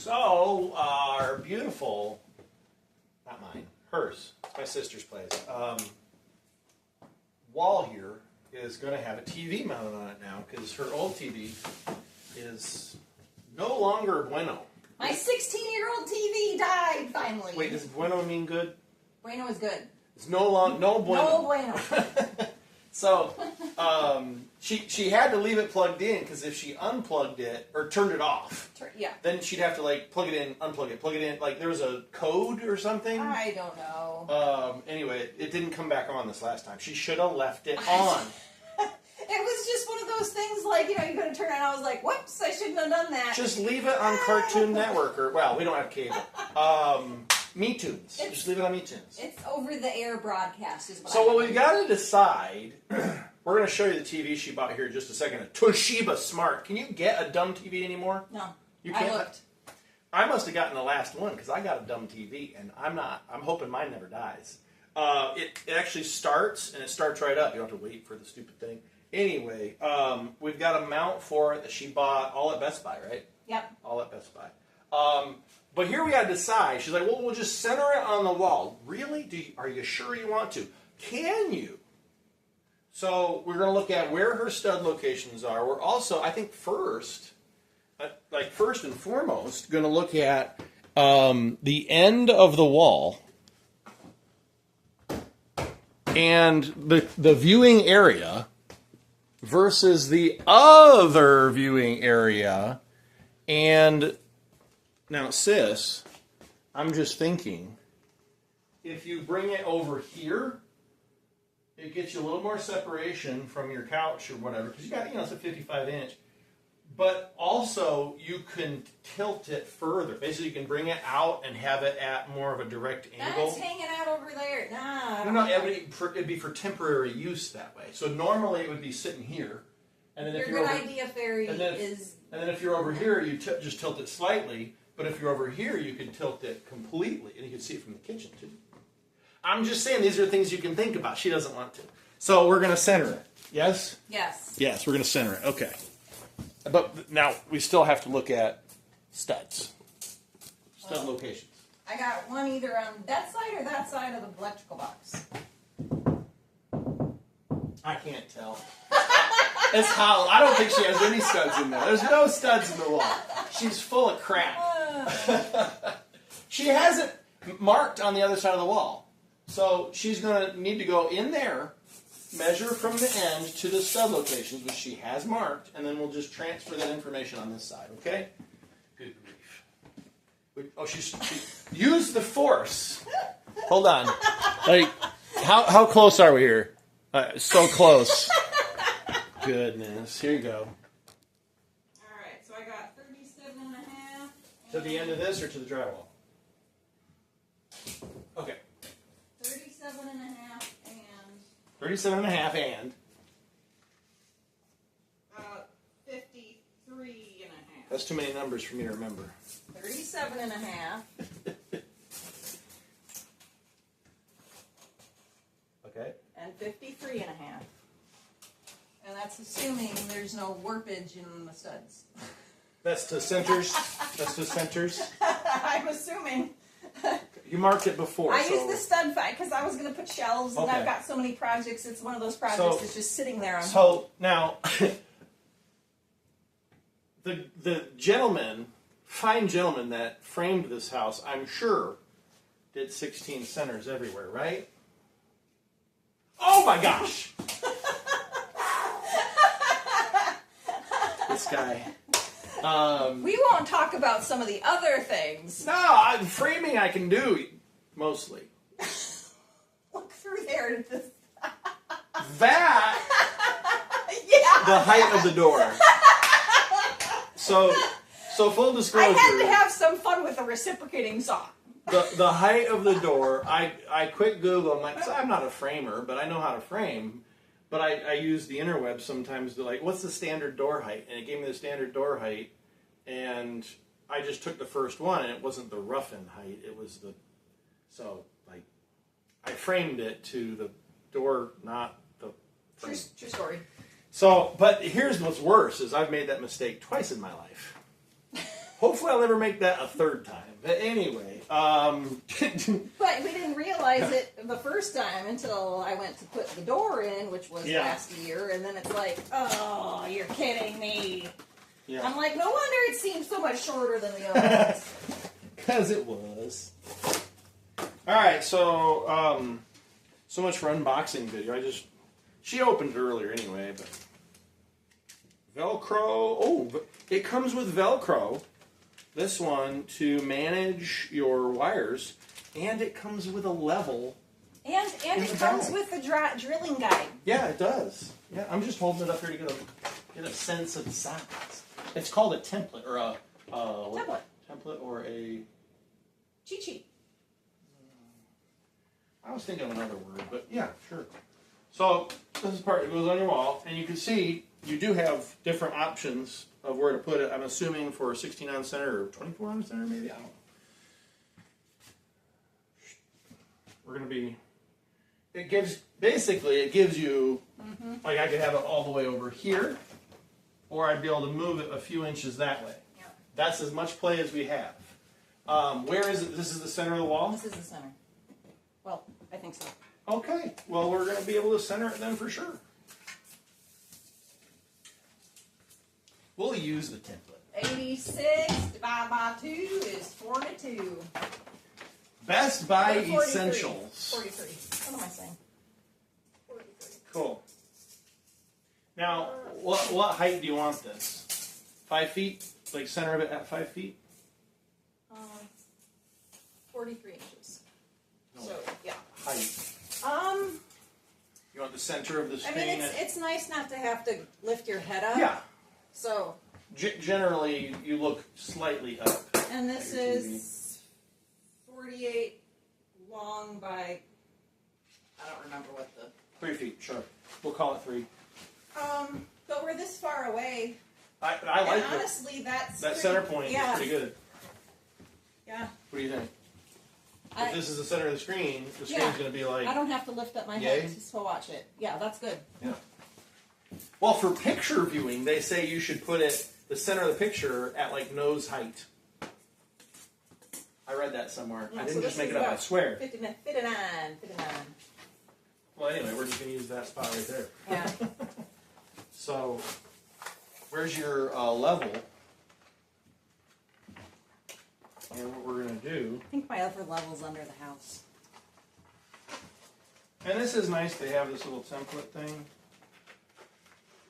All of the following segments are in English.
So, our beautiful, not mine, hers, it's my sister's place, wall here is going to have a TV mounted on it now because her old TV is no longer bueno. My 16-year-old TV died finally. Wait, does bueno mean good? Bueno is good. It's no bueno. No bueno. So, she had to leave it plugged in because if she unplugged it or turned it off, then she'd have to like plug it in, unplug it, plug it in. Like there was a code or something. I don't know. Anyway, it didn't come back on this last time. She should have left it on. It was just one of those things like, you go to turn it on. I was like, whoops, I shouldn't have done that. Just leave it on Cartoon Network or, well, we don't have cable. MeTunes. Just leave it on MeTunes. It's over-the-air broadcast is what So what we've got to decide, we're going to show you the TV she bought here in just a second. A Toshiba Smart. Can you get a dumb TV anymore? No. You can't? I looked. I must have gotten the last one because I got a dumb TV and I'm hoping mine never dies. It actually starts and it starts right up. You don't have to wait for the stupid thing. Anyway, we've got a mount for it that she bought all at Best Buy, right? Yep. All at Best Buy. But here we got to decide. She's like, well, we'll just center it on the wall. Really? Are you sure you want to? Can you? So we're going to look at where her stud locations are. We're also, I think, first and foremost, going to look at the end of the wall and the viewing area versus the other viewing area. And now, sis, I'm just thinking, if you bring it over here, it gets you a little more separation from your couch or whatever, because you got, it's a 55-inch. But also, you can tilt it further. Basically, you can bring it out and have it at more of a direct angle. That's hanging out over there. Nah. No, it'd be for temporary use that way. So normally it would be sitting here. And then Your if you're good over, idea, Fairy, is... And then if you're over here, you just tilt it slightly. But if you're over here, you can tilt it completely. And you can see it from the kitchen, too. I'm just saying, these are things you can think about. She doesn't want to. So we're going to center it. Yes? Yes. Yes, we're going to center it. Okay. But now we still have to look at studs. Stud locations. I got one either on that side or that side of the electrical box. I can't tell. It's hollow. I don't think she has any studs in there. There's no studs in the wall. She's full of crap. She has it marked on the other side of the wall. So she's going to need to go in there, measure from the end to the stud locations, which she has marked, and then we'll just transfer that information on this side, okay? Good grief. Oh, she use the force. Hold on. Like, how close are we here? So close. Goodness. Here you go. All right, so I got 37 and a half. To the end of this or to the drywall? Okay. 37 and a half and... 37 and a half and? 53 and a half. That's too many numbers for me to remember. 37 and a half. Okay. And 53 and a half. And that's assuming there's no warpage in the studs. That's to centers? That's to centers? I'm assuming. You marked it before. I used the stud fight because I was going to put shelves, and Okay. I've got so many projects. It's one of those projects that's just sitting there on So now, the gentleman, fine gentleman that framed this house, I'm sure, did 16 centers everywhere, right? Oh my gosh! This guy. We won't talk about some of the other things. No, framing I can do, mostly. Look through there. That, Yeah. the height of the door. So full disclosure. I had to have some fun with a reciprocating saw. The height of the door, I quick Google, I'm like, 'cause I'm not a framer, but I know how to frame. But I use the interwebs sometimes to like, what's the standard door height? And it gave me the standard door height, and I just took the first one, and it wasn't the rough-in height, it was I framed it to the door, not the frame. True story. So, but here's what's worse, is I've made that mistake twice in my life. Hopefully I'll never make that a third time. But anyway, But we didn't realize it the first time until I went to put the door in, which was last year, and then it's like, oh, you're kidding me. Yeah. I'm like, no wonder it seems so much shorter than the other ones. Because it was. Alright, so, so much for unboxing video. She opened it earlier anyway, but. Velcro. Oh, it comes with Velcro. This one to manage your wires. And it comes with a level. And it comes with the drilling guide. Yeah, it does. Yeah, I'm just holding it up here to get a sense of the size. It's called a template, or a... template. Template, or a... Cheat sheet. I was thinking of another word, but yeah, sure. So, this is part that goes on your wall, and you can see you do have different options of where to put it. I'm assuming for a 16-ounce center, or 24-ounce center, maybe? I don't know. We're going to be... It gives you, like I could have it all the way over here, or I'd be able to move it a few inches that way. Yeah. That's as much play as we have. Where is it? This is the center of the wall? This is the center. Well, I think so. Okay. Well, we're going to be able to center it then for sure. We'll use the template. 86 divided by 2 is 42. Best Buy 43. Essentials. 43. What am I saying? 43. Cool. Now, what height do you want this? 5 feet? Like center of it at 5 feet? 43 inches. No. So, yeah. Height. You want the center of the screen? I mean, it's nice not to have to lift your head up. Yeah. So. Generally, you look slightly up. And this is 48 long by, I don't remember what the... 3 feet, sure. We'll call it 3. But we're this far away. I like it. Honestly, that Center point is pretty good. Yeah. What do you think? If this is the center of the screen's going to be like... I don't have to lift up my head to watch it. Yeah, that's good. Yeah. Well, for picture viewing, they say you should put it, the center of the picture, at like nose height. I read that somewhere. Yeah, I didn't just make it up, I swear. 59. Well, anyway, we're just going to use that spot right there. Yeah. So, where's your level? And what we're going to do... I think my other level's under the house. And this is nice, they have this little template thing.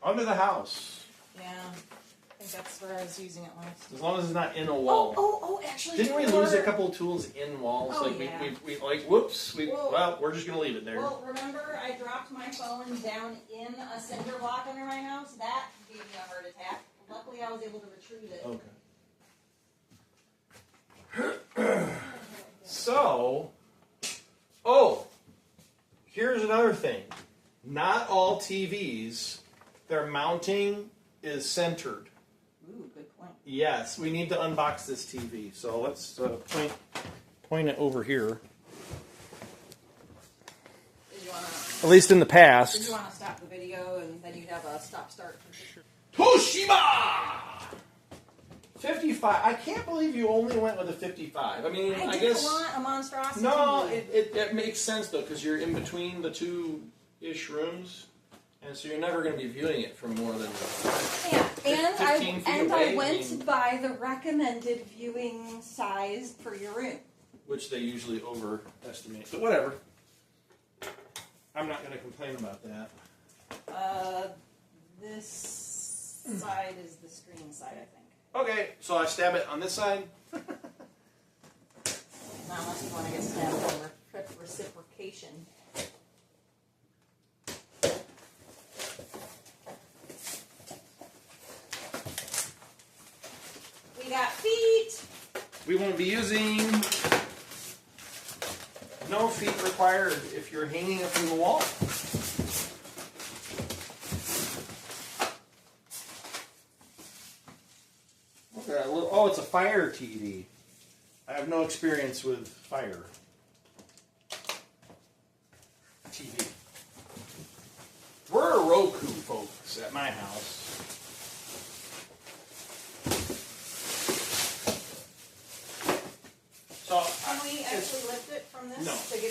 Under the house. Yeah. I think that's where I was using it last. As long as it's not in a wall. Oh, actually. Didn't we lose a couple of tools in walls? Oh, like yeah. we like, whoops, well, we're just going to leave it there. Well, remember I dropped my phone down in a cinder block under my house? That gave me a heart attack. Luckily, I was able to retrieve it. Okay. So, here's another thing. Not all TVs, their mounting is centered. Ooh, good point. Yes, we need to unbox this TV. So let's point it over here. At least in the past. Did you want to stop the video and then you'd have a stop-start? Toshiba! 55. I can't believe you only went with a 55. I mean, I guess... want a monstrosity. No, it makes sense, though, because you're in between the two-ish rooms, and so you're never going to be viewing it from more than... Yeah, 15 feet away, I went by the recommended viewing size for your room. Which they usually overestimate, but whatever. I'm not going to complain about that. This side is the screen side, I think. Okay, so I stab it on this side. Not unless you want to get stabbed for reciprocation. We got feet. We won't be using... No feet required if you're hanging it from the wall. Oh, it's a Fire TV. I have no experience with Fire TV. We're a Roku, folks, at my house.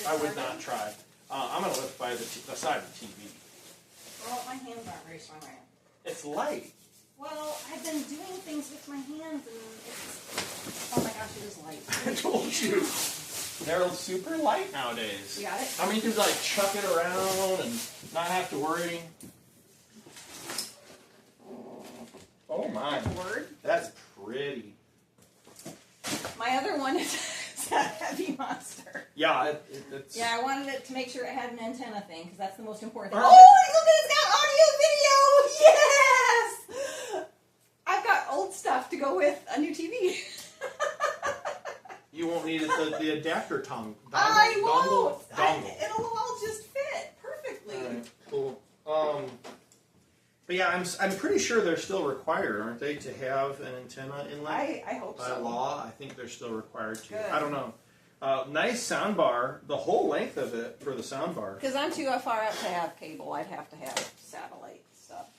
I would not try. I'm going to lift by the side of the TV. Well, my hands aren't very strong right now. It's light. Well, I've been doing things with my hands, and it's... Oh my gosh, it is light. I told you. They're super light nowadays. You got it? I mean, you could like chuck it around and not have to worry. Oh my. Word? That's pretty. My other one is a heavy monster. Yeah, it's... Yeah, I wanted it to make sure it had an antenna thing, because that's the most important thing. Aren't Oh, look, it's got audio, video! Yes! I've got old stuff to go with a new TV. You won't need it, the adapter tongue. I won't! Dongle. It'll all just fit perfectly. All right, cool. But yeah, I'm pretty sure they're still required, aren't they, to have an antenna inlet? I hope By so. law, I think they're still required to. Good. I don't know. Nice sound bar, the whole length of it for the sound bar. Because I'm too far out to have cable. I'd have to have satellite stuff.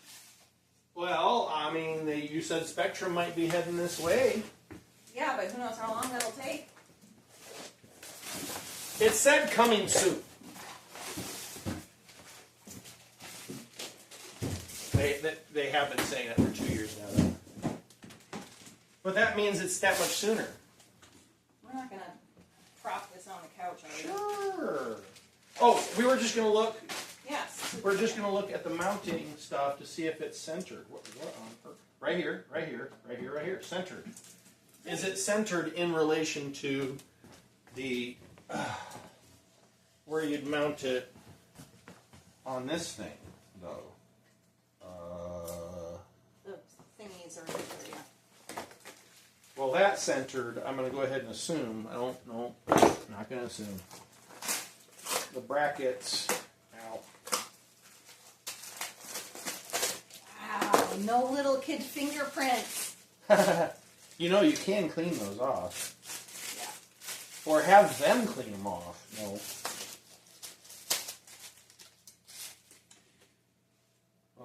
Well, I mean, you said Spectrum might be heading this way. Yeah, but who knows how long that'll take. It said coming soon. They have been saying it for 2 years now. Though. But that means it's that much sooner. We're not going to prop this on the couch, are we? Sure. Oh, we were just going to look. Yes. We're just going to look at the mounting stuff to see if it's centered. What on? Right here, right here, right here, right here. Centered. Is it centered in relation to the where you'd mount it on this thing, though? The thingies are right there, yeah. Well, that's centered. I'm going to go ahead and assume. I don't know. Not going to assume. The brackets out. Wow, no little kid fingerprints. You know, you can clean those off. Yeah. Or have them clean them off. No.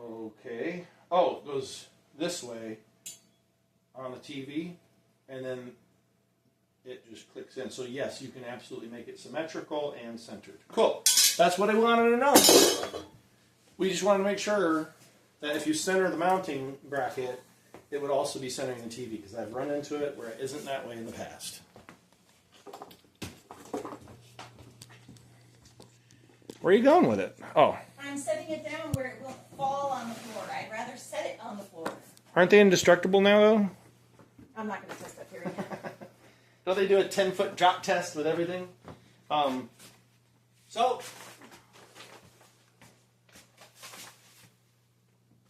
Okay. Oh, it goes this way on the TV, and then it just clicks in. So yes, you can absolutely make it symmetrical and centered. Cool. That's what I wanted to know. We just wanted to make sure that if you center the mounting bracket, it would also be centering the TV, because I've run into it where it isn't that way in the past. Where are you going with it? Oh. I'm setting it down where it won't fall on the floor. I'd rather set it on the floor. Aren't they indestructible now, though? I'm not going to test that here again. Don't they do a 10-foot drop test with everything? So,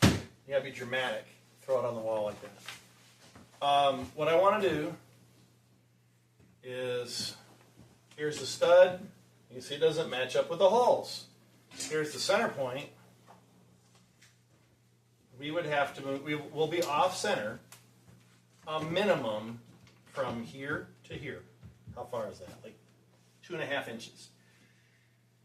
you gotta be dramatic. Throw it on the wall like that. What I want to do is, here's the stud. You can see it doesn't match up with the holes. Here's the center point. We would have to move, we'll be off center a minimum from here to here. How far is that? Like 2.5 inches.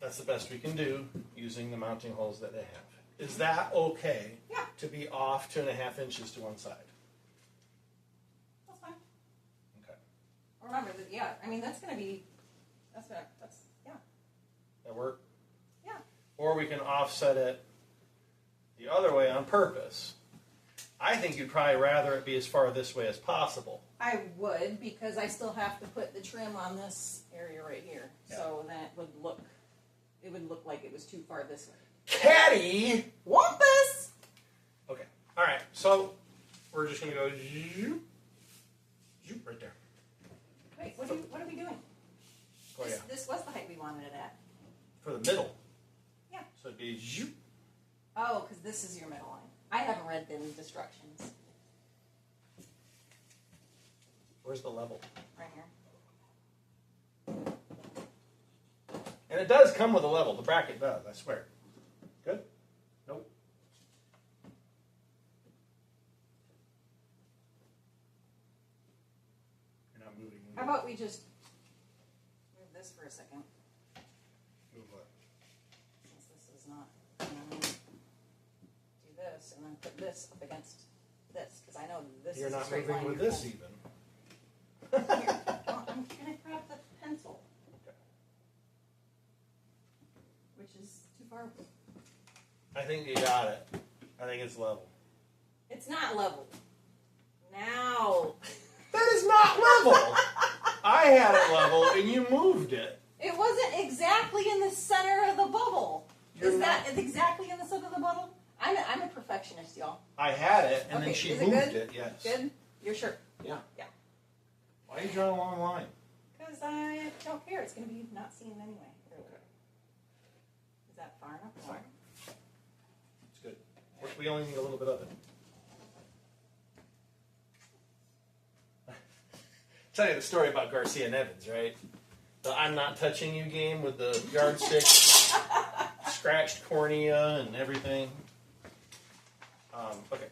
That's the best we can do using the mounting holes that they have. Is that okay? Yeah. To be off 2.5 inches to one side? That's fine. Okay. Remember that, yeah, I mean, that's, yeah. That work? Yeah. Or we can offset it the other way on purpose. I think you'd probably rather it be as far this way as possible. I would, because I still have to put the trim on this area right here. Yeah. So then it would look like it was too far this way. Caddy! Wampus! Okay. All right. So we're just going to go zoop, zoop right there. Wait, what are we doing? Oh, yeah. This was the height we wanted it at. For the middle. Yeah. So it'd be zoop. Oh, because this is your middle line. I haven't read the instructions. Where's the level? Right here. And it does come with a level. The bracket does, I swear. Good? Nope. You're not moving. How about we just move this for a second? Move what? Since this is not, do this and then put this up against this, because I know this You're is a not straight moving line. with you're this pulling. even. Here, can I grab the pencil? Okay. far? I think you got it. I think it's level. It's not level. Now. That is not level. I had it level and you moved it. It wasn't exactly in the center of the bubble. Is that exactly in the center of the bubble? I'm a perfectionist, y'all. I had it and okay, then she is moved it. It. Yes. Good? You're sure? Yeah. Yeah. Why are you drawing a long line? Because I don't care. It's going to be not seen anyway. Okay. Is that far enough? Fine. It's good. We only need a little bit of it. Tell you the story about Garcia and Evans, right? The I'm not touching you game with the yardstick, scratched cornea and everything. Okay.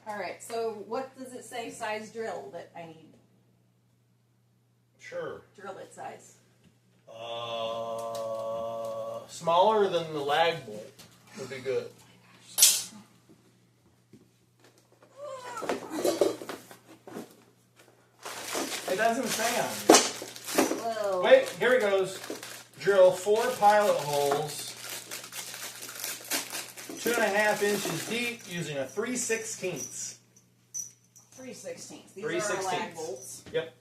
All right. So what does it say size drill that I need? Sure. Drill it size. Smaller than the lag bolt would be good. It doesn't say on here. Whoa. Wait, here it goes. Drill 4 pilot holes, 2.5 inches deep, using a 3/16. 3/16. These 3/16. are lag bolts. Yep.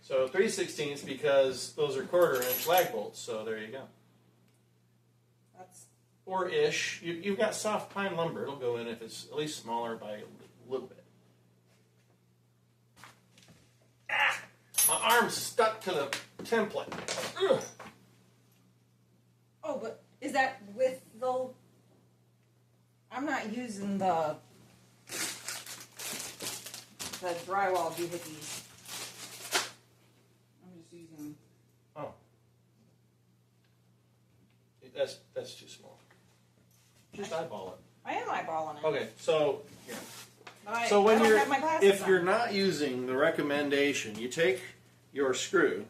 So 3/16 because those are 1/4 inch lag bolts. So there you go. That's Or ish. You've got soft pine lumber. It'll go in if it's at least smaller by a little bit. Ah! My arm's stuck to the template. Ugh. Oh, but is that with the? I'm not using the drywall doohickeys. I'm just using. Oh. That's too small. Just eyeball it. I am eyeballing it. Okay, so here. So when have my glasses if you're on. not using the recommendation, you take your screw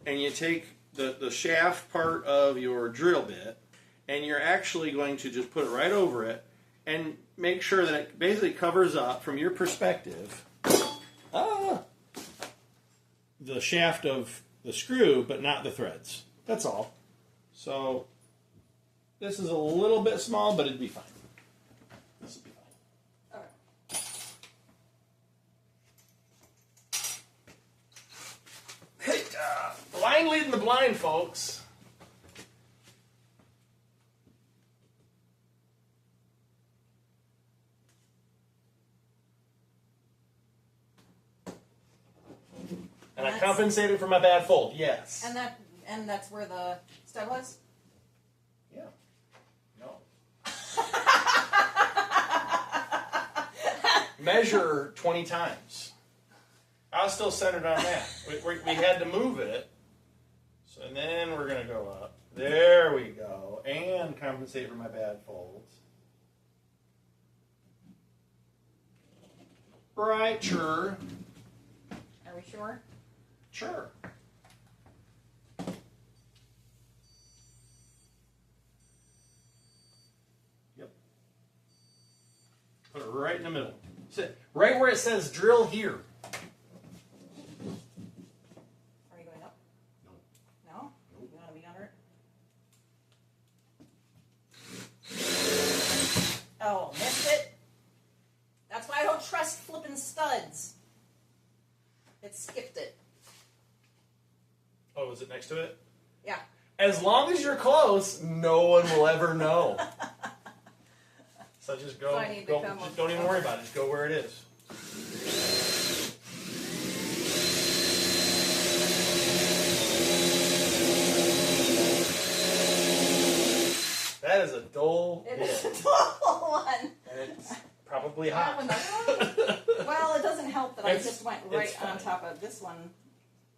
and you take the shaft part of your drill bit and you're actually going to just put it right over it and make sure that it basically covers up from your perspective the shaft of the screw but not the threads. That's all. So this is a little bit small, but it'd be fine. This would be fine. Blind leading the blind, folks. And I compensated for my bad fold, yes. And that's where the stud was? Yeah. No. Measure 20 times. I was still centered on that. We had to move it. So, and then we're going to go up. There we go. And compensate for my bad folds. Right, sure. Are we sure? Sure. Yep. Put it right in the middle. Sit right where it says drill here. Are you going up? No. No? Nope. You want to be under it? Oh, missed it? That's why I don't trust flipping studs. It skipped it. Oh, is it next to it? Yeah. As long as you're close, no one will ever know. So just go. So I need to come just don't even worry about it. Just go where it is. That is a dull It bit. is a dull one. And it's probably Do I hot. have another one? Well, it doesn't help that I It's- just went it's right fine. on top of this one.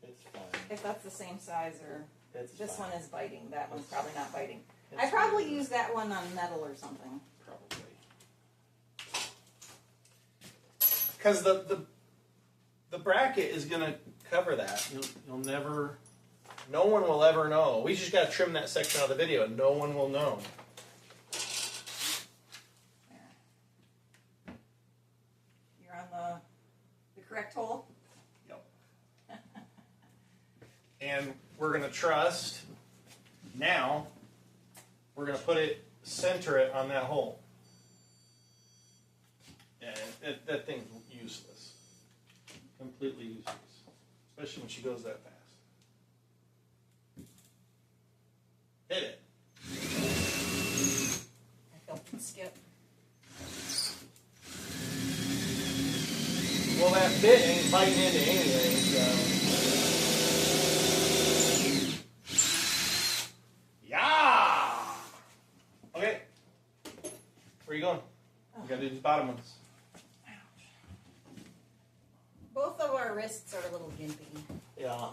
It's fine. If that's the same size, or It's this fine. one is biting. That one's probably not biting. It's I probably fine. used that one on metal or something. Probably. Because the bracket is going to cover that. You'll never, no one will ever know. We just got to trim that section out of the video and no one will know. There. You're on the correct hole? Yep. And we're going to trust, now, we're going to put it center it on that hole. Yeah, that thing's useless. Completely useless. Especially when she goes that fast. Hit it. I felt it skip. Well, that bit ain't biting into anything, so. Yeah! Okay. Where are you going? You gotta do these bottom ones. Both of our wrists are a little gimpy. Yeah.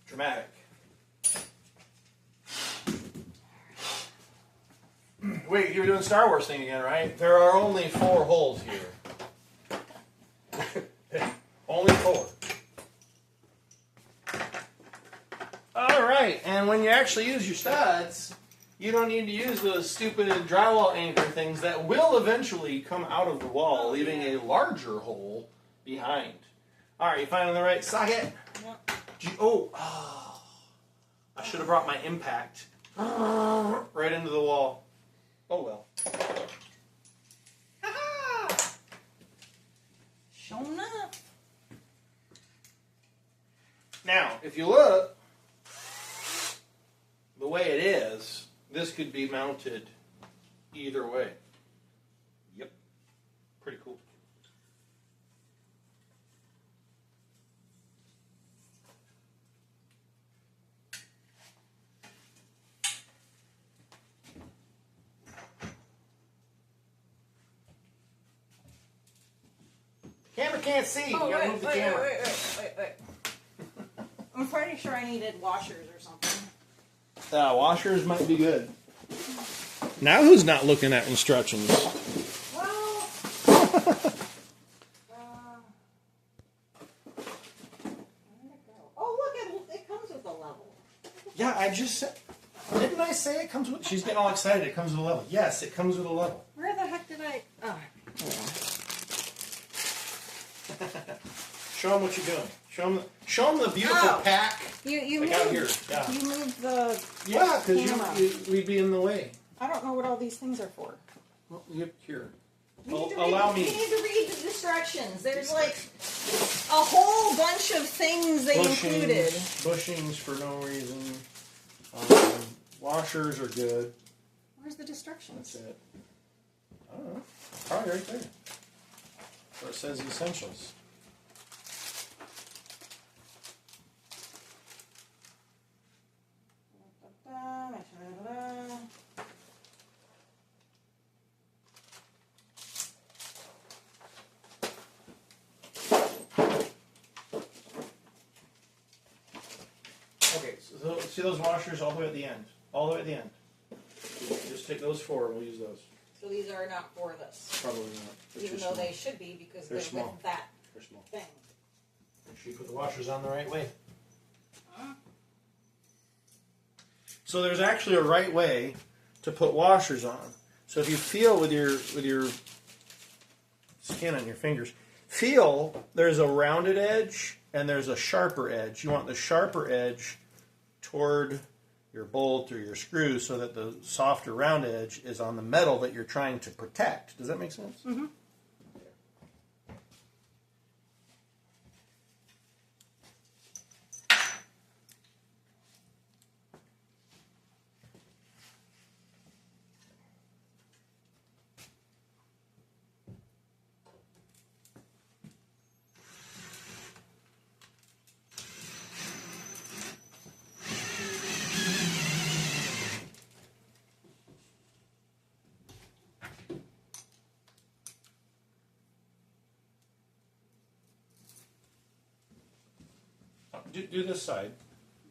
Dramatic. Wait, you were doing Star Wars thing again, right? There are only 4 holes here. Only 4. Alright, and when you actually use your studs, you don't need to use those stupid drywall anchor things that will eventually come out of the wall, leaving a larger hole behind. Alright, you finding the right socket? Yep. Oh, I should have brought my impact right into the wall. Oh well. Show enough. Now, if you look, the way it is, this could be mounted either way. Yep. Pretty cool. Camera can't see. You gotta move the camera. Wait. I'm pretty sure I needed washers or something. Washers might be good. Now who's not looking at instructions? Well, where'd it go? Oh, look, it comes with a level. Yeah, I just said. Didn't I say it comes with? She's getting all excited. It comes with a level. Yes, it comes with a level. Where the heck did I? Oh. Show them what you're doing. Show them the beautiful pack. You like moved, out here. Yeah. You moved the Yeah, because we'd be in the way. I don't know what all these things are for. Well, here. Allow me. You need to read the instructions. There's like a whole bunch of things they included. Bushings for no reason. Washers are good. Where's the instructions? That's it. I don't know. Probably right there. Where it says essentials. Okay, so see those washers all the way at the end? All the way at the end. Just take those 4 and we'll use those. So these are not for this. Probably not. Even though they should be because they're small. with that They're small. thing. Make sure you put the washers on the right way. So there's actually a right way to put washers on. So if you feel with your skin on your fingers, feel there's a rounded edge and there's a sharper edge. You want the sharper edge toward your bolt or your screw so that the softer round edge is on the metal that you're trying to protect. Does that make sense? Mm-hmm. Do this side,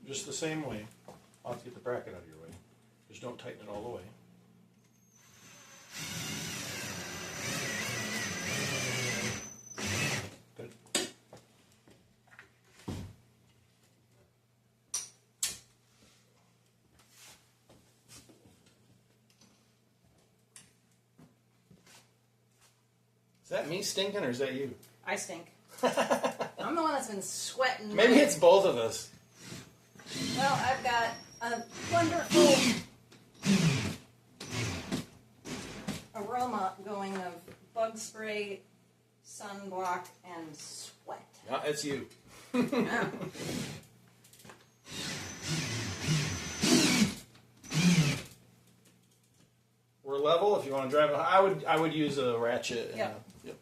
just the same way. I'll have to get the bracket out of your way. Just don't tighten it all the way. Good. that me stinking or is that you? I stink. I'm the one that's been sweating. Maybe it's both of us. Well, I've got a wonderful aroma going of bug spray, sunblock, and sweat. No, it's you. Yeah. We're level. If you want to drive, I would use a ratchet. Yep. Yep.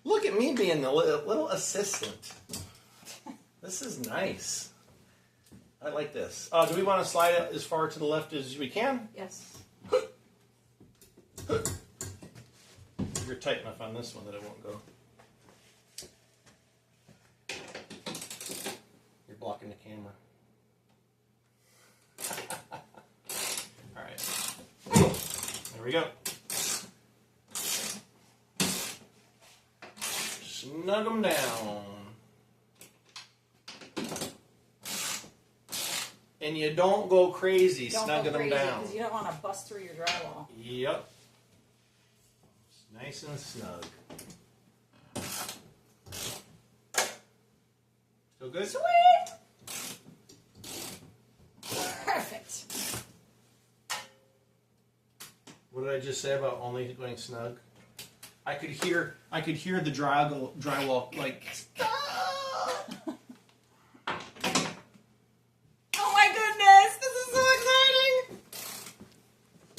Look at me being the little assistant. This is nice. I like this. Do we want to slide it as far to the left as we can? Yes. You're tight enough on this one that it won't go. You're blocking the camera. All right. There we go. Snug them down. And you don't go crazy snugging them down. Because you don't want to bust through your drywall. Yep. It's nice and snug. Still good? Sweet! Perfect. What did I just say about only going snug? I could hear the drywall like.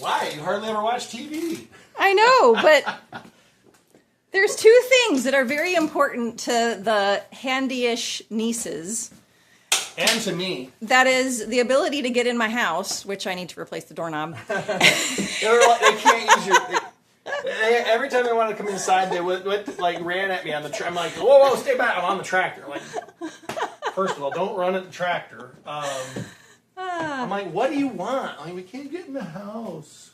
Why? You hardly ever watch TV. I know, but there's two things that are very important to the handy-ish nieces. And to me. That is the ability to get in my house, which I need to replace the doorknob. They can't use your... every time they want to come inside, they ran at me on the tractor. I'm like, whoa, stay back. I'm on the tractor. Like, first of all, don't run at the tractor. I'm like, what do you want? Like, we can't get in the house.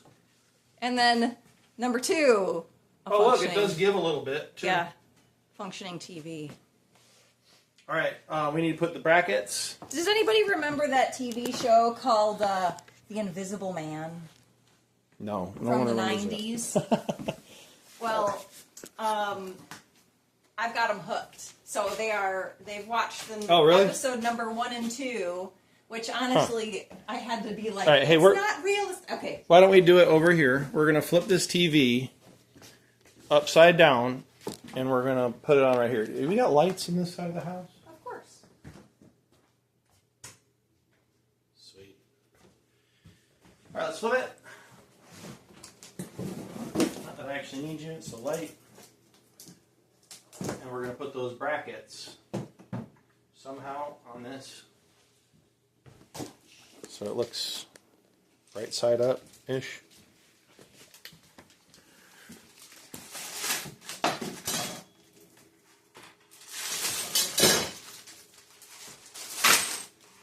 And then, number two. Look, it does give a little bit, too. Yeah. Functioning TV. All right, we need to put the brackets. Does anybody remember that TV show called The Invisible Man? No. From the 90s? Well, I've got them hooked. So they've watched the episode number 1 and 2. Which, honestly, I had to be like, all right, hey, it's not realistic. Okay. Why don't we do it over here? We're going to flip this TV upside down, and we're going to put it on right here. Have we got lights in this side of the house? Of course. Sweet. All right, let's flip it. Not that I actually need you. It's a light. And we're going to put those brackets somehow on this. So it looks right side up-ish.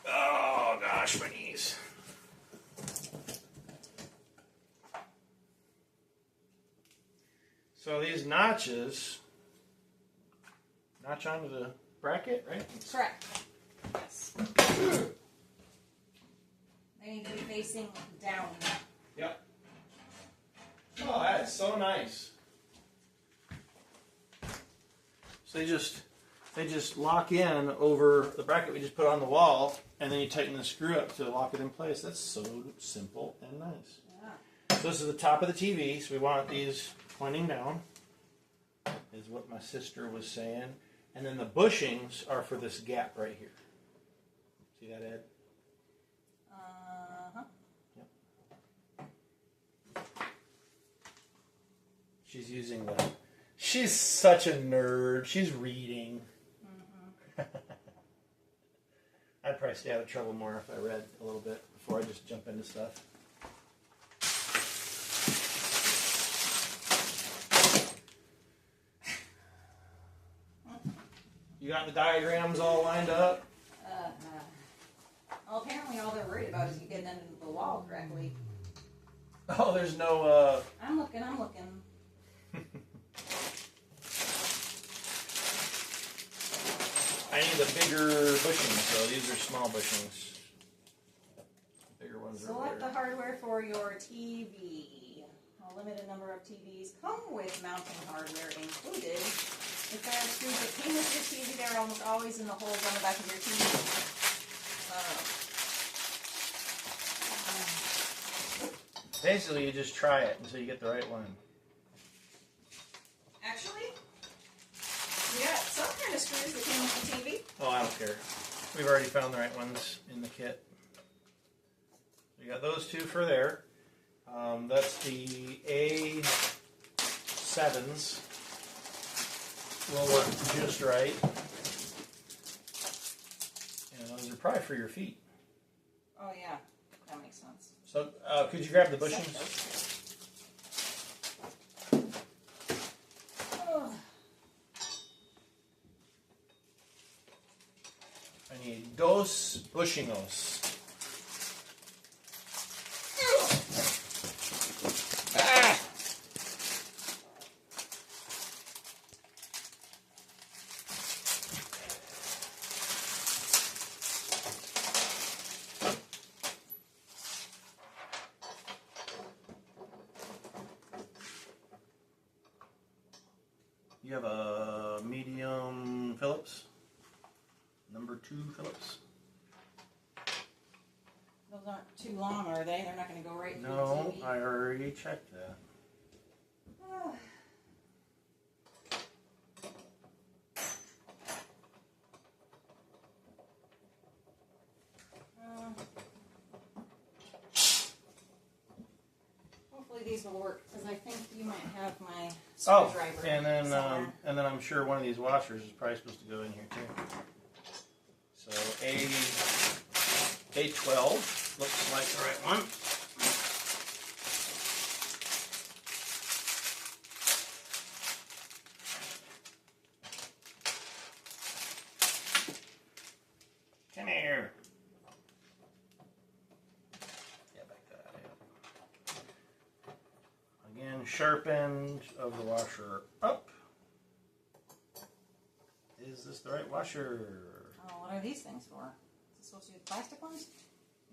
Oh gosh, my knees. So these notches notch onto the bracket, right? Correct. Yes. They need to be facing down. Yep. Oh, that's so nice. So they just lock in over the bracket we just put on the wall, and then you tighten the screw up to lock it in place. That's so simple and nice. Yeah. So this is the top of the TV, so we want these pointing down, is what my sister was saying. And then the bushings are for this gap right here. See that, Ed? She's using the... She's such a nerd. She's reading. Mm-hmm. I'd probably stay out of trouble more if I read a little bit before I just jump into stuff. You got the diagrams all lined up? Well, apparently all they're worried about is you getting into the wall correctly. Oh, there's no... I'm looking. I need a bigger bushing, so these are small bushings. Bigger ones are Select there. the hardware for your TV. A limited number of TVs come with mounting hardware included. If there are screws that came with your TV, they're almost always in the holes on the back of your TV. Basically, you just try it until you get the right one. Actually, you got some kind of screws that came with the TV. Oh, I don't care. We've already found the right ones in the kit. We got those two for there. That's the A7s. Will work just right. And those are probably for your feet. Oh yeah, that makes sense. So, could you grab the bushings? Oh. I need dos bushingos. Ah! You have a medium Phillips? Number 2 Phillips? Those aren't too long, are they? They're not going to go right through No, the TV. I already checked that. Hopefully these will work, because I think you might have my Oh, screwdriver. and then somewhere. I'm sure one of these washers is probably supposed to go in here too. So A12 looks like the right one. Come here. Yeah, back that up. Again, sharp end of the washer up. Is this the right washer? Oh, what are these things for? Is it supposed to be the plastic ones?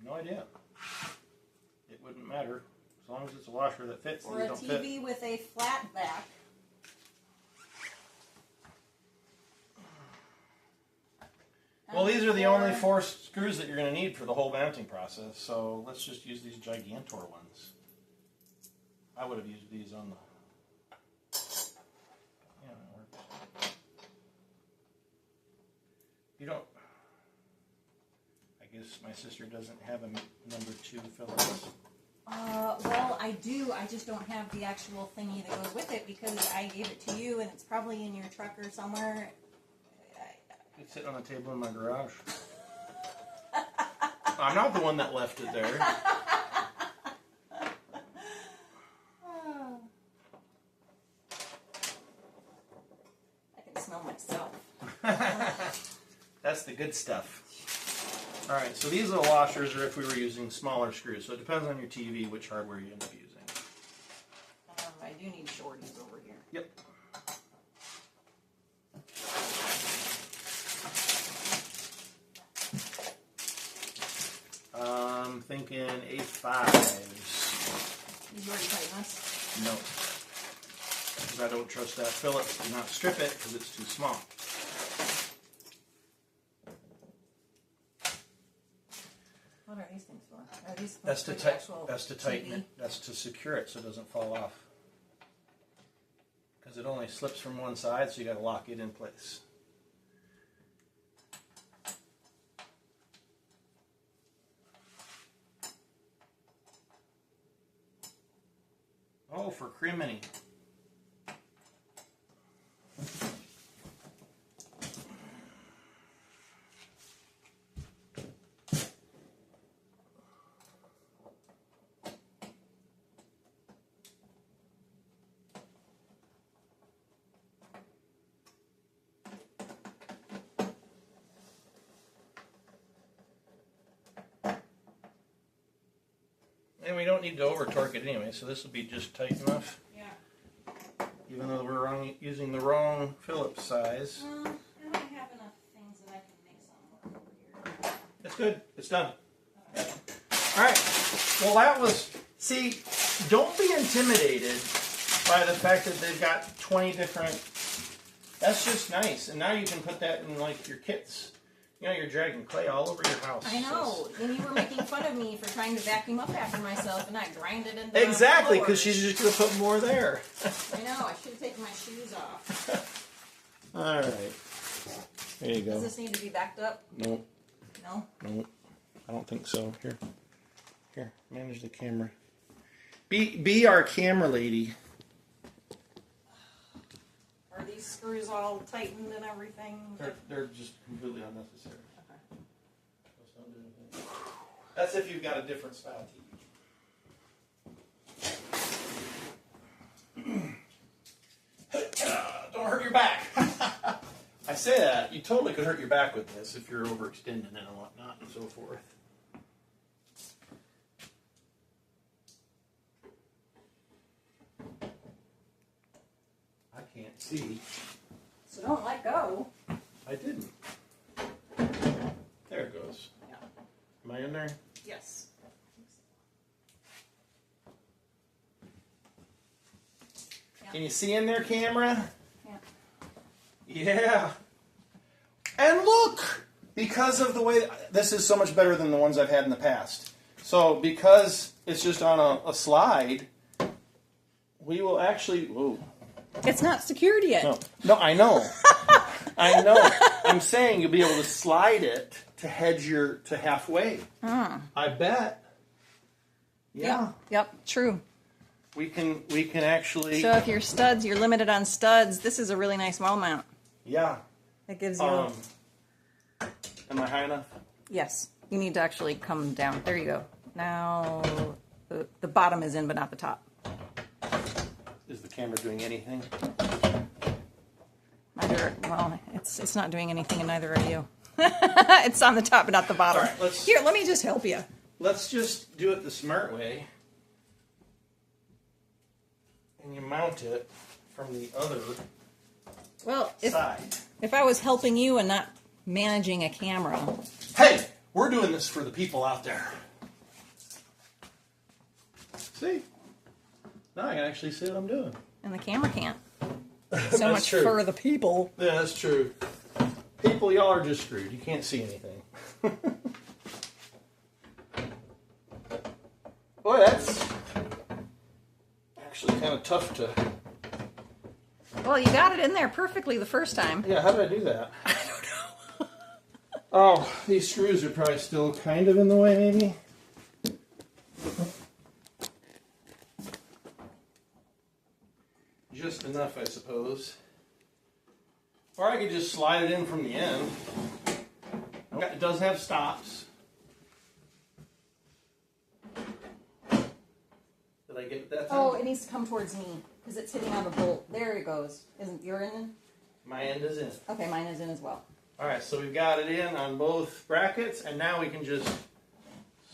No idea. It wouldn't matter. As long as it's a washer that fits, Or these a don't TV fit. with a flat back. Well, these are the only 4 screws that you're going to need for the whole mounting process, so let's just use these Gigantor ones. I would have used these on the... Yeah, it works. You don't... I guess my sister doesn't have a number 2 Phillips. Well, I do. I just don't have the actual thingy that goes with it because I gave it to you and it's probably in your truck or somewhere. It's sitting on the table in my garage. I'm not the one that left it there. I can smell myself. That's the good stuff. Alright, so these little washers are if we were using smaller screws. So it depends on your TV which hardware you end up using. I do need shorties over here. Yep. I'm thinking A5s. Did you already tighten this? No. Because I don't trust that Phillips. Do not strip it because it's too small. What are these things for? Are these That's to, supposed to be actual that's to tighten TV? it. That's to secure it so it doesn't fall off. Because it only slips from one side, so you got to lock it in place. Oh, for criminy. And we don't need to over torque it anyway, so this will be just tight enough. Yeah. Even though we're using the wrong Phillips size. I don't have enough things that I can make some work over here. It's good. It's done. Alright. Well, that was... See, don't be intimidated by the fact that they've got 20 different. That's just nice. And now you can put that in like your kits. You know, you're dragging clay all over your house. I know. And you were making fun of me for trying to vacuum up after myself and not grind it into exactly, because she's just going to put more there. I know. I should have taken my shoes off. All right. There you go. Does this need to be backed up? Nope. No? Nope. I don't think so. Here. Manage the camera. Be our camera lady. Are these screws all tightened and everything? They're just completely unnecessary. Okay. That's if you've got a different style TV. Don't hurt your back. I say that. You totally could hurt your back with this if you're overextending it and whatnot and so forth. I can't see. So don't let go. I didn't. There it goes. Yeah. Am I in there? Yes. Can you see in there, camera? Yeah. Yeah. And look! Because of the way... This is so much better than the ones I've had in the past. So, because it's just on a slide, we will actually... Whoa. It's not secured yet. No, I know. I know. I'm saying you'll be able to slide it to hedge to halfway. I bet. Yeah. Yep, true. We can actually... So if you're studs, you're limited on studs, this is a really nice wall mount. Yeah. It gives you... Am I high enough? Yes. You need to actually come down. There you go. Now, the bottom is in, but not the top. Is the camera doing anything? Well, it's not doing anything, and neither are you. It's on the top, but not the bottom. All right, Here, let me just help you. Let's just do it the smart way. And you mount it from the other side. If I was helping you and not managing a camera. Hey, we're doing this for the people out there. See? Now I can actually see what I'm doing. And the camera can't. So much true. For the people. Yeah, that's true. People, y'all are just screwed. You can't see anything. Boy, that's actually kind of tough to... Well, you got it in there perfectly the first time. Yeah, how did I do that? I don't know. Oh, these screws are probably still kind of in the way, maybe? Just enough, I suppose. Or I could just slide it in from the end. It does have stops. Did I get that time? Oh, it needs to come towards me because it's hitting on the bolt. There it goes. Isn't your end in? My end is in. Okay, mine is in as well. All right, so we've got it in on both brackets, and now we can just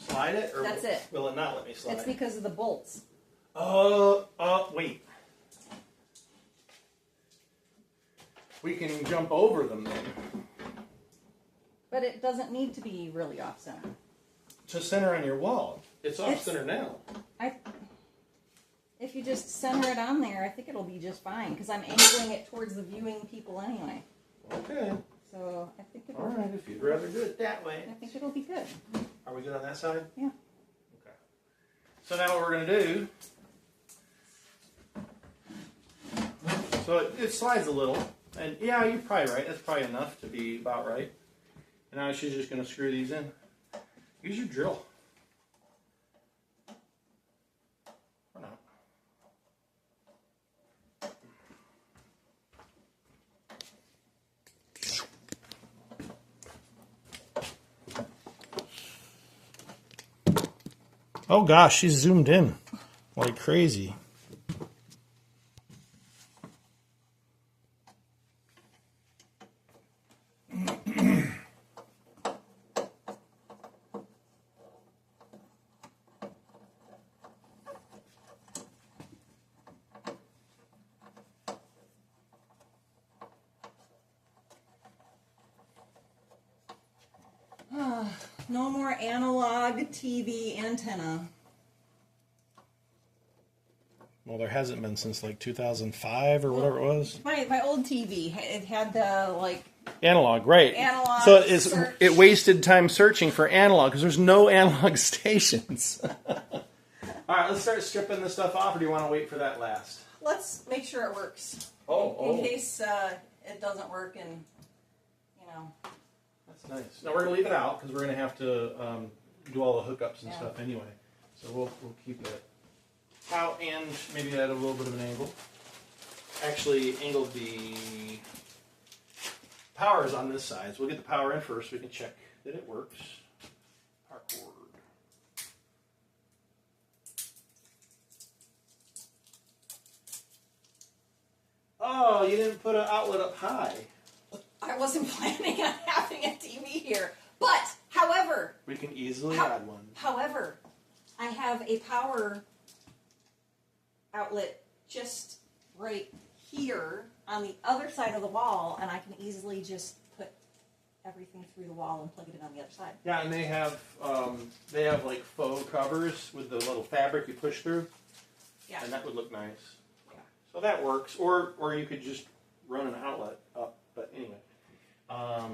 slide it? Or that's it. Will it not let me slide? It's because of the bolts. Wait. We can jump over them then. But it doesn't need to be really off center. To center on your wall. It's off center now. If you just center it on there, I think it'll be just fine because I'm angling it towards the viewing people anyway. Okay. So I think it'll. All right, if you'd rather do it that way. I think it'll be good. Are we good on that side? Yeah. Okay. So now what we're going to do. So it slides a little. And yeah, you're probably right. That's probably enough to be about right. And now she's just going to screw these in. Use your drill. Or not. Oh gosh, she's zoomed in like crazy. No more analog TV antenna. Well, there hasn't been since like 2005 or whatever it was. My old TV, it had the like analog, right? Analog. So Search. it wasted time searching for analog because there's no analog stations. All right, let's start stripping this stuff off, or do you want to wait for that last? Let's make sure it works. In case it doesn't work, and you know. That's nice. Now we're gonna leave it out because we're gonna have to do all the hookups and stuff anyway. So we'll keep it out and maybe add a little bit of an angle. Actually, angled the power's on this side, so we'll get the power in first so we can check that it works. Power cord. Oh, you didn't put an outlet up high. I wasn't planning on having a TV here, but however, we can easily add one. However, I have a power outlet just right here on the other side of the wall, and I can easily just put everything through the wall and plug it in on the other side. Yeah, and they have like faux covers with the little fabric you push through. Yeah. And that would look nice. Yeah. So that works. Or you could just run an outlet up. But anyway. That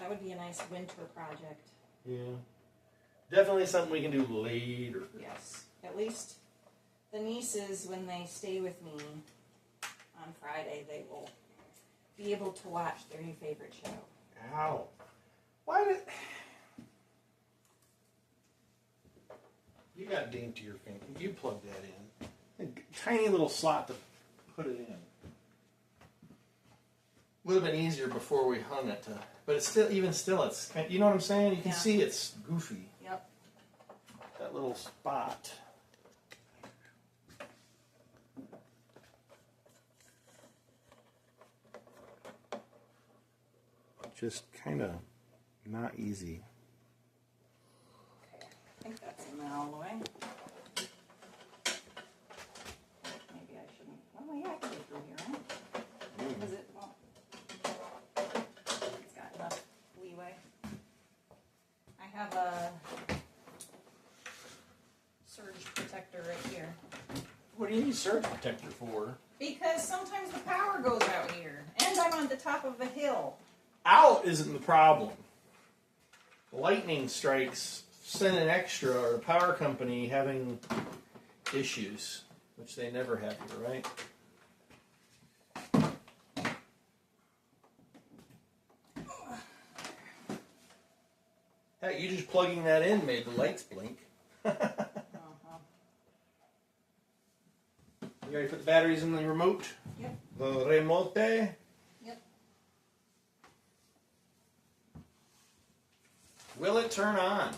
would be a nice winter project. Yeah. Definitely something we can do later. Yes. At least the nieces, when they stay with me on Friday, they will be able to watch their new favorite show. Ow. Why did... You got dinged to your finger. You plugged that in. A tiny little slot to put it in. Would have been easier before we hung it. But it's still, even still, it's... You know what I'm saying? You can see it's goofy. Yep. That little spot. Just kind of not easy. Okay, I think that's in there all the way. Maybe I shouldn't. Oh yeah, I can get through here, right? Is it? Well, it's got enough leeway. I have a surge protector right here. What do you need surge protector for? Because sometimes the power goes out here, and I'm on the top of a hill. Out isn't the problem. Lightning strikes send an extra, or a power company having issues, which they never have here, right? Hey, you just plugging that in made the lights blink. You already put the batteries in the remote? Yep. The remote? Yep. Will it turn on?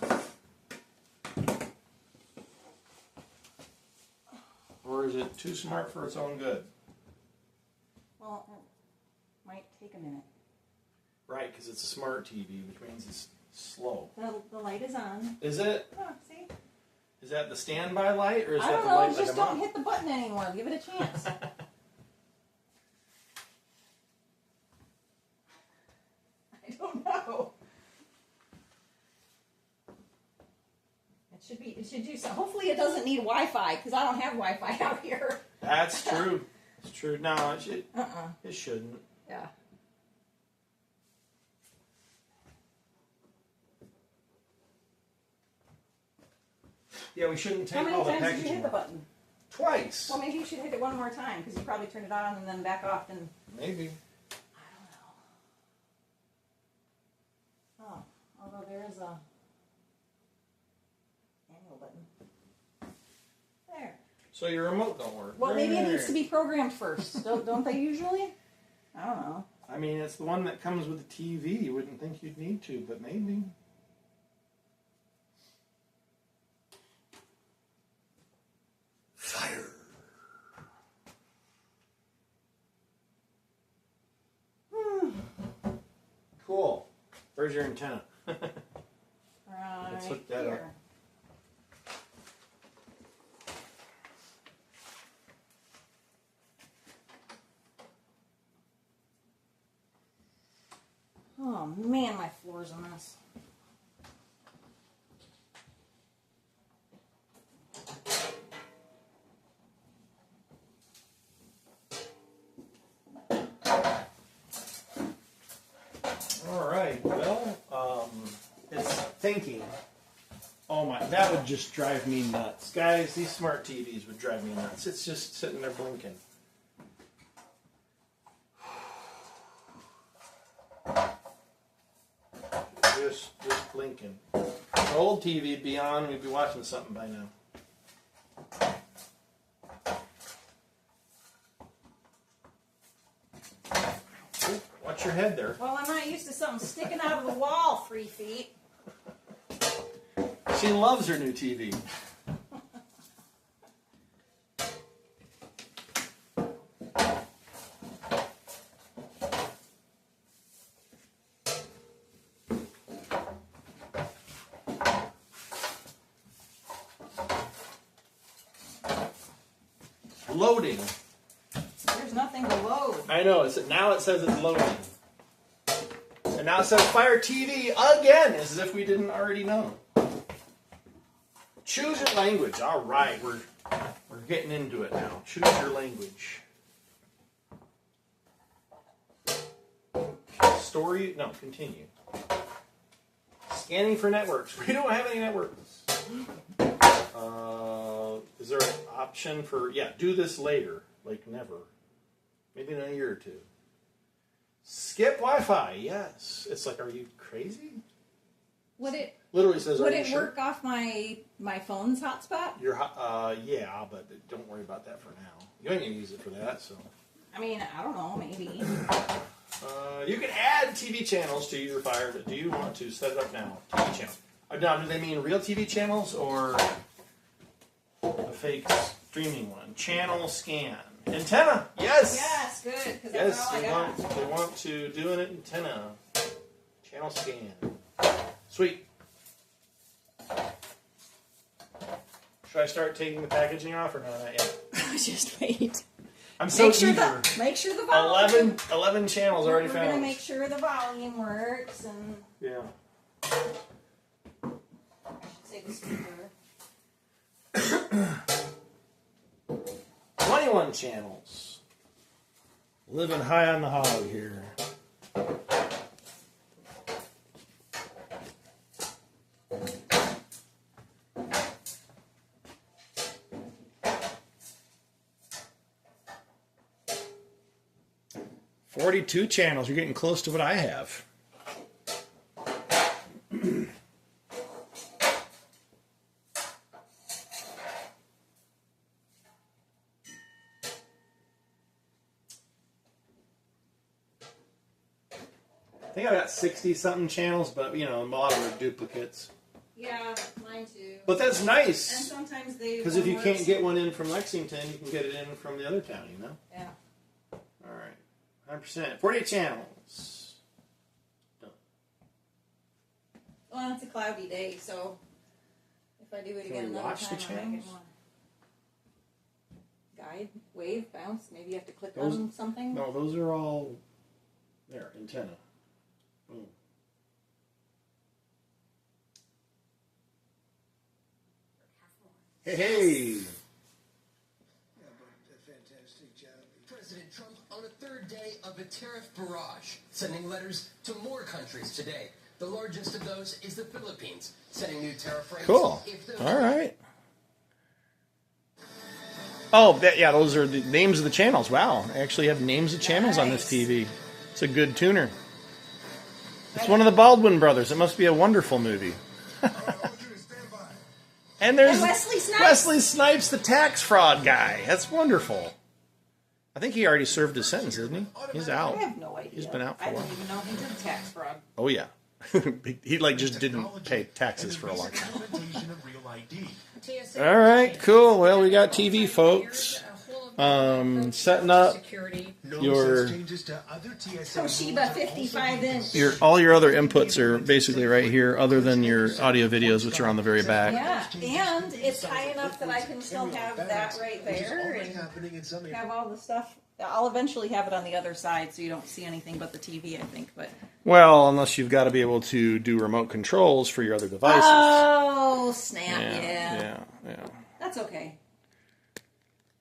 Or is it too smart for its own good? Well, it might take a minute. Right, because it's a smart TV, which means it's slow. The light is on. Is it? Oh, see? Is that the standby light, or is I that don't the know, light just like don't hit the button anymore. Give it a chance. I don't know. It should do so. Hopefully it doesn't need Wi-Fi, because I don't have Wi-Fi out here. That's true. It's true. No, it should. Uh-uh. It shouldn't. Yeah. Yeah, we shouldn't take How all the many times packaging. did you hit the button? Twice. Well, maybe you should hit it one more time, because you probably turned it on and then back off and... Maybe. I don't know. Oh, although there is a manual button. There. So your remote don't work. Well, maybe it needs to be programmed first. Don't they usually? I don't know. I mean, it's the one that comes with the TV. You wouldn't think you'd need to, but maybe. Fire. Cool. Where's your antenna? Right. Let's hook that up. Oh man, my floor's a mess. thinking, oh my, that would just drive me nuts. Guys, these smart TVs would drive me nuts. It's just sitting there blinking. Just blinking. The old TV would be on, we'd be watching something by now. Ooh, watch your head there. Well, I'm not used to something sticking out of the wall 3 feet. She loves her new TV. Loading. There's nothing to load. I know. Now it says it's loading. And now it says Fire TV again, as if we didn't already know. Choose your language. All right, we're getting into it now. Choose your language. Story. No, continue. Scanning for networks. We don't have any networks. Is there an option for, do this later, like never. Maybe in a year or two. Skip Wi-Fi, yes. It's like, are you crazy? Would it literally says, would it work off my phone's hotspot? Yeah, but don't worry about that for now. You ain't gonna use it for that, so. I mean, I don't know, maybe. You can add TV channels to your Fire. Do you want to set it up now? TV channels. Now, do they mean real TV channels or a fake streaming one? Channel scan. Antenna. Yes. Yes, good. Because that's all I got. They want to do an antenna. Channel scan. Sweet. Should I start taking the packaging off or not yet? Just wait. I'm so eager. Make sure the volume. 11 channels already found. We're gonna make sure the volume works and. Yeah. I should say the speaker. 21 channels. Living high on the hog here. "42 channels. You're getting close to what I have. I think I got 60-something channels, but, a lot of them are duplicates. Yeah, mine too. But that's nice. And sometimes they... Because if you can't get one in from Lexington, you can get it in from the other town, Yeah. All right. 100%. 48 channels. Done. Well, it's a cloudy day, so if I do it again another watch time, the I might channels? get one. Guide, wave, bounce. Maybe you have to click on something. No, those are all... There, antenna. Boom. Hey, hey! Yeah, but a fantastic job. President Trump on a third day of a tariff barrage, sending letters to more countries today. The largest of those is the Philippines, setting new tariff rates. Cool. All right. Oh, those are the names of the channels. Wow, I actually have names of channels on this TV. It's a good tuner. It's one of the Baldwin brothers. It must be a wonderful movie. And there's Wesley Snipes. Wesley Snipes, the tax fraud guy. That's wonderful. I think he already served his sentence, isn't he? He's out. I have no idea. He's been out for a while. I didn't even know he did tax fraud. Oh, yeah. He just didn't pay taxes for a long time. All right, cool. Well, we got TV, folks. Setting up your Toshiba 55-inch. all your other inputs are basically right here, other than your audio videos, which are on the very back. Yeah, and it's high enough that I can still have that right there and have all the stuff. I'll eventually have it on the other side so you don't see anything but the TV, I think. But well, unless you've got to be able to do remote controls for your other devices. Oh, snap, yeah. That's okay.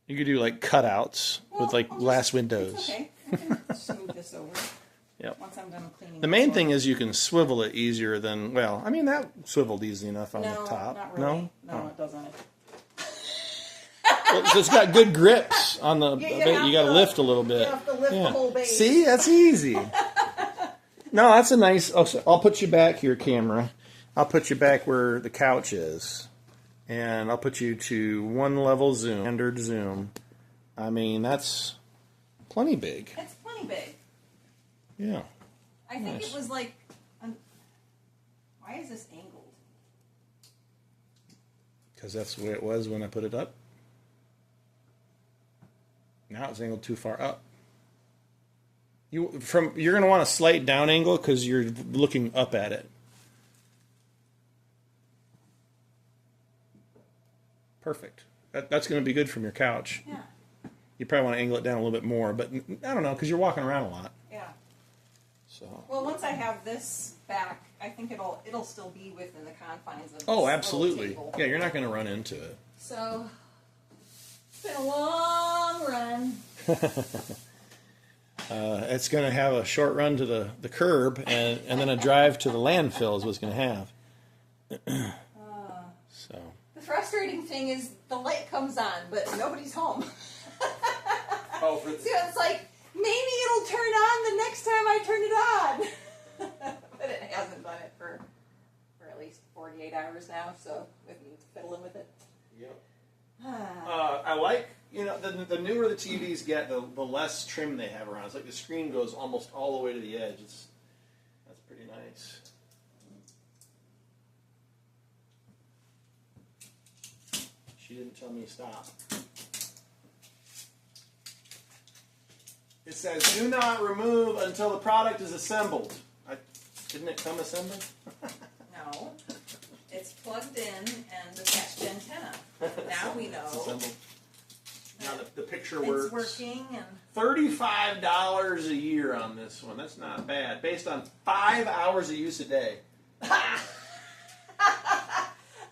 You could do like cutouts with like glass windows. It's okay. I can just move this over. Yep. Once I'm done cleaning. The main thing is you can swivel it easier than, well, I mean, that swiveled easy enough on the top. Not really. No, it doesn't. Well, so it's got good grips on the You you got to lift a little bit. You have to lift the whole base. See, that's easy. No, that's a nice, I'll put you back here, camera. I'll put you back where the couch is. And I'll put you to 1 level zoom, standard zoom. I mean, that's plenty big. It's plenty big. Yeah. I think it was like, why is this angled? Because that's the way it was when I put it up. Now it's angled too far up. You're going to want a slight down angle because you're looking up at it. Perfect. That's going to be good from your couch. Yeah. You probably want to angle it down a little bit more, but I don't know because you're walking around a lot. Yeah. So. Well, once I have this back, I think it'll still be within the confines of this Oh, absolutely. little table. Yeah, you're not going to run into it. So, it's been a long run. It's going to have a short run to the curb and then a drive to the landfill is what it's going to have. So. The frustrating thing is the light comes on, but nobody's home. Oh, So it's like, maybe it'll turn on the next time I turn it on. But it hasn't done it for at least 48 hours now, so with me fiddling with it. Yep. I like, the newer the TVs get, the less trim they have around. It's like the screen goes almost all the way to the edge. That's pretty nice. She didn't tell me to stop. It says, do not remove until the product is assembled. Didn't it come assembled? No. It's plugged in and attached to antenna. Now we know. It's assembled. Now the picture works. It's working. And $35 a year on this one. That's not bad. Based on 5 hours of use a day. I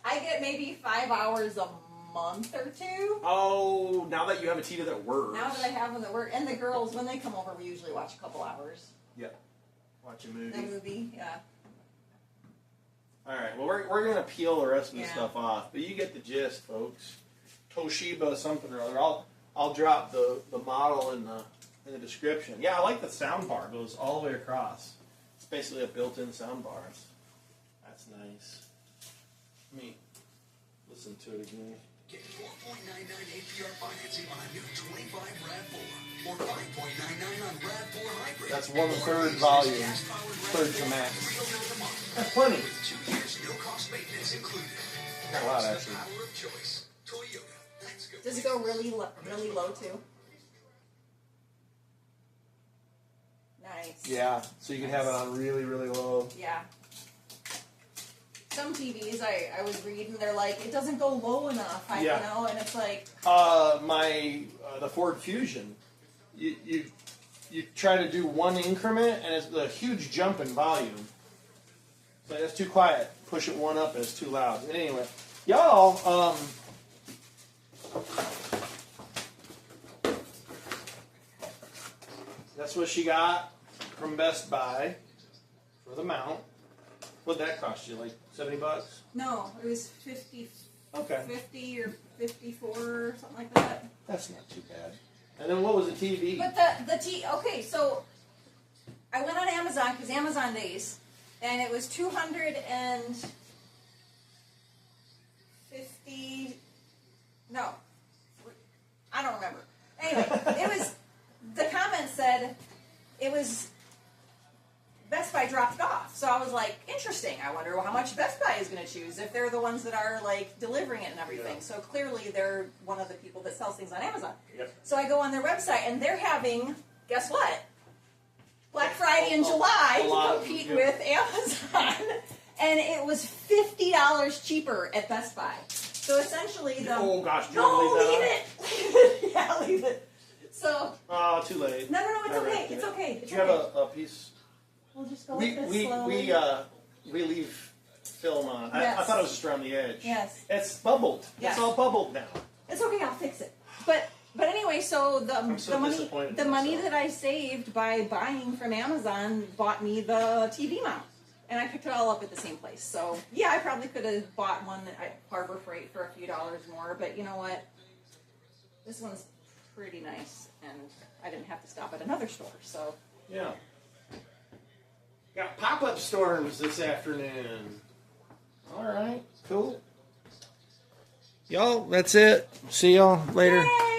get maybe 5 hours a month or two. Oh, now that you have a TV that works. Now that I have one that works. And the girls, when they come over, we usually watch a couple hours. Yep. Watch a movie. The movie, yeah. All right. Well, we're going to peel the rest of the Yeah. stuff off. But you get the gist, folks. Toshiba something or other. I'll drop the model in the description. Yeah, I like the sound bar. It goes all the way across. It's basically a built-in sound bar. That's nice. Let me listen to it again. Get 4.99 APR financing on a new 25 RAV4 or 5.99 on RAV4 Hybrid. That's 1/3 volume, third to max. That's plenty. 2 years, no cost maintenance included. Not a lot, actually. Power of choice. Toyota. Let's go. Does it go really low too? Nice. Yeah, so you can have it on really, really low. Yeah. Some TVs I was reading, they're like, it doesn't go low enough, and it's like... The Ford Fusion, you try to do one increment, and it's a huge jump in volume. So it's too quiet. Push it one up, and it's too loud. But anyway, y'all, that's what she got from Best Buy for the mount. What'd that cost you? Like $70? No, it was 50, Okay. 50 or 54 or something like that. That's not too bad. And then what was the TV? But okay, so I went on Amazon, because Amazon Days, and it was 250, no, I don't remember. Anyway, the comment said it was, Best Buy dropped it off. So I was like, interesting. I wonder how much Best Buy is going to choose if they're the ones that are like delivering it and everything. Yeah. So clearly they're one of the people that sells things on Amazon. Yep. So I go on their website and they're having, guess what? Black Friday in July to compete with Amazon. And it was $50 cheaper at Best Buy. So essentially the... Oh gosh, do you no, want to leave it. Yeah, leave it. So... Oh, too late. No, it's okay. It's okay. Do you have a piece... We'll just go like this slowly. We leave film on. Yes. I thought it was just around the edge. Yes. It's bubbled. Yes. It's all bubbled now. It's okay, I'll fix it. But But anyway, so so disappointed the in money myself. that I saved by buying from Amazon bought me the TV mount, and I picked it all up at the same place. So yeah, I probably could have bought one at Harbor Freight for a few dollars more, but you know what? This one's pretty nice, and I didn't have to stop at another store. So Yeah. Got pop-up storms this afternoon. All right, cool. Y'all, that's it. See y'all later. Yay!